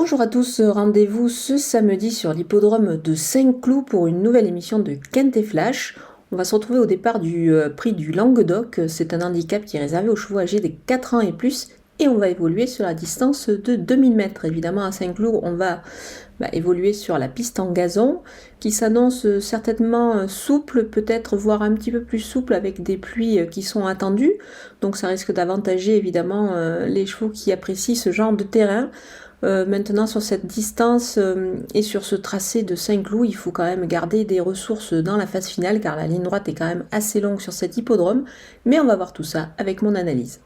Bonjour à tous, rendez-vous ce samedi sur l'hippodrome de Saint-Cloud pour une nouvelle émission de Quintet Flash. On va se retrouver au départ du prix du Languedoc. C'est un handicap qui est réservé aux chevaux âgés des 4 ans et plus et on va évoluer sur la distance de 2000 mètres. Évidemment à Saint-Cloud on va évoluer sur la piste en gazon qui s'annonce certainement souple, peut-être voire un petit peu plus souple avec des pluies qui sont attendues. Donc ça risque d'avantager évidemment les chevaux qui apprécient ce genre de terrain. Maintenant sur cette distance et sur ce tracé de Saint-Cloud, il faut quand même garder des ressources dans la phase finale car la ligne droite est quand même assez longue sur cet hippodrome, mais on va voir tout ça avec mon analyse.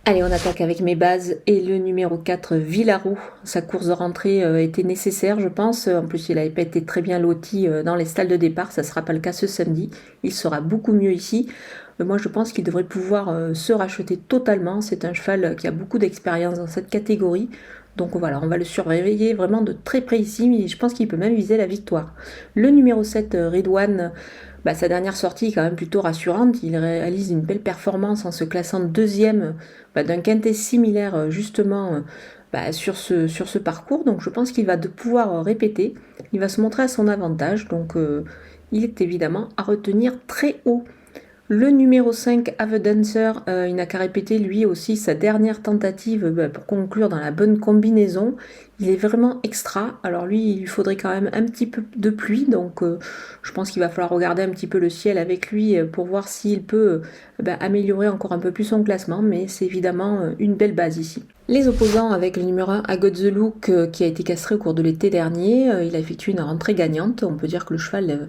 Allez, on attaque avec mes bases et le numéro 4, Villaroux. Sa course de rentrée était nécessaire, je pense. En plus, il n'avait pas été très bien loti dans les stalles de départ. Ça ne sera pas le cas ce samedi. Il sera beaucoup mieux ici. Moi, je pense qu'il devrait pouvoir se racheter totalement. C'est un cheval qui a beaucoup d'expérience dans cette catégorie. Donc voilà, on va le surveiller vraiment de très près ici. Mais je pense qu'il peut même viser la victoire. Le numéro 7, Redouane. Sa dernière sortie est quand même plutôt rassurante. Il réalise une belle performance en se classant deuxième d'un quintet similaire justement sur ce parcours. Donc je pense qu'il va pouvoir répéter. Il va se montrer à son avantage. Donc il est évidemment à retenir très haut. Le numéro 5, Have Dancer, il n'a qu'à répéter lui aussi sa dernière tentative pour conclure dans la bonne combinaison. Il est vraiment extra. Alors lui, il lui faudrait quand même un petit peu de pluie, donc je pense qu'il va falloir regarder un petit peu le ciel avec lui pour voir s'il peut améliorer encore un peu plus son classement, mais c'est évidemment une belle base ici. Les opposants avec le numéro 1, I Got The Look, qui a été castré au cours de l'été dernier, il a effectué une rentrée gagnante. On peut dire que le cheval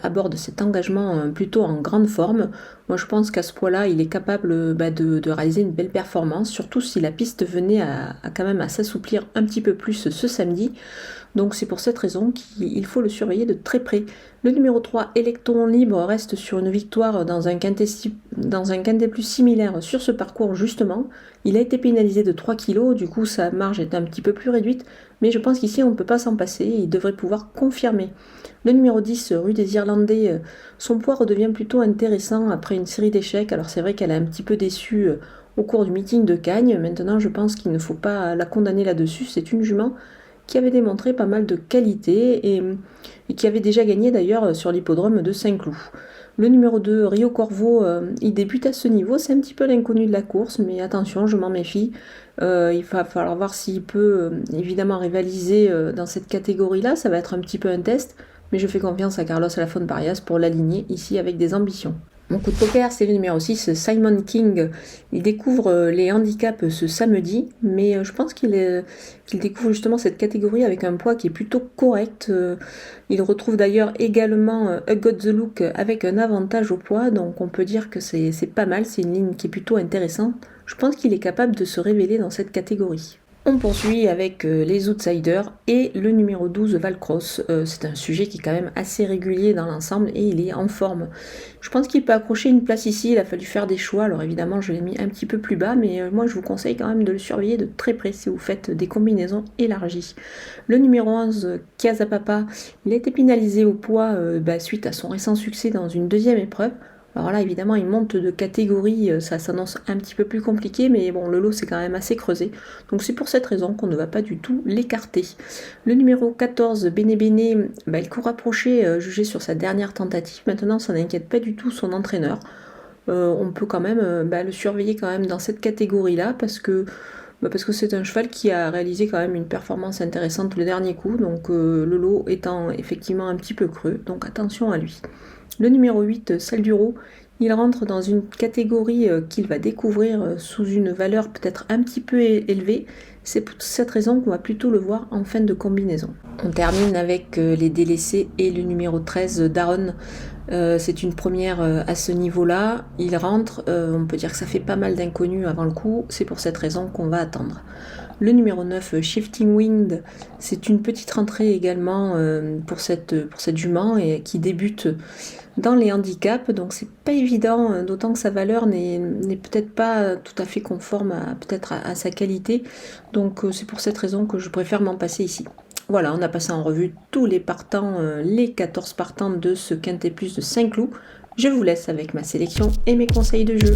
aborde cet engagement plutôt en grande forme. Moi je pense qu'à ce poids-là, il est capable de réaliser une belle performance, surtout si la piste venait à quand même à s'assouplir un petit peu plus ce samedi. Donc c'est pour cette raison qu'il faut le surveiller de très près. Le numéro 3, Electron Libre, reste sur une victoire dans un quintet plus similaire sur ce parcours justement. Il a été pénalisé de 3 kg, du coup sa marge est un petit peu plus réduite, mais je pense qu'ici on ne peut pas s'en passer, il devrait pouvoir confirmer. Le numéro 10, Rue des Irlandais, son poids redevient plutôt intéressant après une série d'échecs. Alors c'est vrai qu'elle a un petit peu déçu au cours du meeting de Cagnes. Maintenant je pense qu'il ne faut pas la condamner là-dessus, c'est une jument qui avait démontré pas mal de qualité et qui avait déjà gagné d'ailleurs sur l'hippodrome de Saint-Cloud. Le numéro 2, Rio Corvo, il débute à ce niveau, c'est un petit peu l'inconnu de la course, mais attention, je m'en méfie. Il va falloir voir s'il peut évidemment rivaliser dans cette catégorie-là, ça va être un petit peu un test, mais je fais confiance à Carlos Alafón Barias pour l'aligner ici avec des ambitions. Mon coup de poker, c'est le numéro 6, Simon King. Il découvre les handicaps ce samedi, mais je pense qu'il découvre justement cette catégorie avec un poids qui est plutôt correct. Il retrouve d'ailleurs également Got The Look avec un avantage au poids, donc on peut dire que c'est pas mal, c'est une ligne qui est plutôt intéressante. Je pense qu'il est capable de se révéler dans cette catégorie. On poursuit avec les outsiders et le numéro 12, Valcross. C'est un sujet qui est quand même assez régulier dans l'ensemble et il est en forme. Je pense qu'il peut accrocher une place ici, il a fallu faire des choix. Alors évidemment, je l'ai mis un petit peu plus bas, mais moi je vous conseille quand même de le surveiller de très près si vous faites des combinaisons élargies. Le numéro 11, Kiazapapa, il a été pénalisé au poids suite à son récent succès dans une deuxième épreuve. Alors là, évidemment, il monte de catégorie, ça s'annonce un petit peu plus compliqué, mais bon, le lot c'est quand même assez creusé. Donc c'est pour cette raison qu'on ne va pas du tout l'écarter. Le numéro 14, Bene Bene, il court approché, jugé sur sa dernière tentative. Maintenant, ça n'inquiète pas du tout son entraîneur. On peut quand même le surveiller quand même dans cette catégorie-là, parce que c'est un cheval qui a réalisé quand même une performance intéressante le dernier coup, donc le lot étant effectivement un petit peu creux, donc attention à lui. Le numéro 8, Salduro, il rentre dans une catégorie qu'il va découvrir sous une valeur peut-être un petit peu élevée. C'est pour cette raison qu'on va plutôt le voir en fin de combinaison. On termine avec les délaissés et le numéro 13, Daron. C'est une première à ce niveau-là. Il rentre, on peut dire que ça fait pas mal d'inconnus avant le coup. C'est pour cette raison qu'on va attendre. Le numéro 9, Shifting Wind, c'est une petite rentrée également pour cette jument et qui débute dans les handicaps, donc c'est pas évident, d'autant que sa valeur n'est peut-être pas tout à fait conforme à sa qualité, donc c'est pour cette raison que je préfère m'en passer ici. Voilà, on a passé en revue tous les partants, les 14 partants de ce Quintet Plus de Saint-Cloud. Je vous laisse avec ma sélection et mes conseils de jeu.